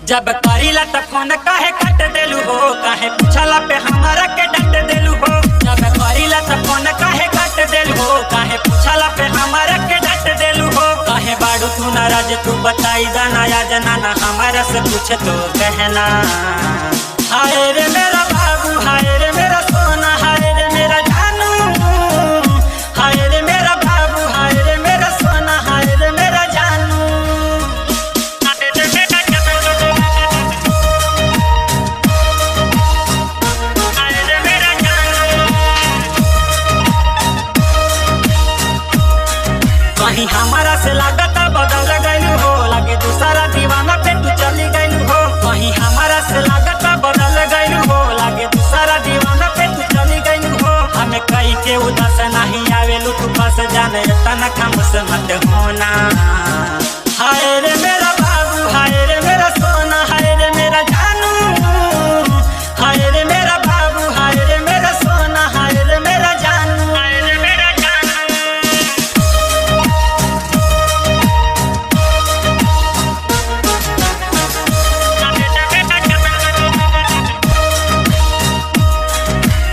जब करीला त फोन काहे कट देलू हो, काहे पूछला पे हमारा के डट देलू हो। जब करीला त फोन काहे कट देलू हो, काहे पूछला पे हमारा के डट देलू हो। काहे बाड़ू तू नाराज, तू बताई दाना या जनाना, हमारा से पूछ तो कहना। हाय रे मेरा बाबू, हाय रे मेरा सोना, हाय रे मेरा जानू, हाय रे मेरा बाबू, हाय रे मेरा सोना, हाय रे मेरा जानू। कहीं हमारा से लागता बदल गइलू हो, लगे दूसरा दीवाना पे तू चली गइलू हो। कहीं हमारा से लागता बदल गइलू हो, लगे दूसरा दीवाना पे तू चली गइलू हो। हमें कई के उदास नहीं आवेलू, तू पास जाने तना काम से मत होना। हाय रे मेरा बाबू, हाय रे मेरा सोना, हाय रे मेरा जानू, हाय रे मेरा बाबू, हाय रे मेरा सोना, हाय रे मेरा जानू, हाय रे मेरा जानू।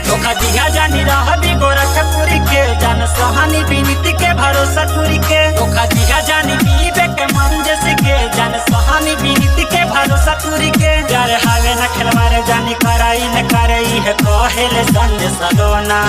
धोखा दिया जानी रहबी गोरखपुरी के, जान सोहानी विनीति के भरोसा तुरी के। धोखा दिया जानी बीबे के मंजस के, जान सोहानी विनीति के भरोसा तुरी के। प्यार हावे न खिलवारे जानी कराई न करई है, कोहेले संज सलोना।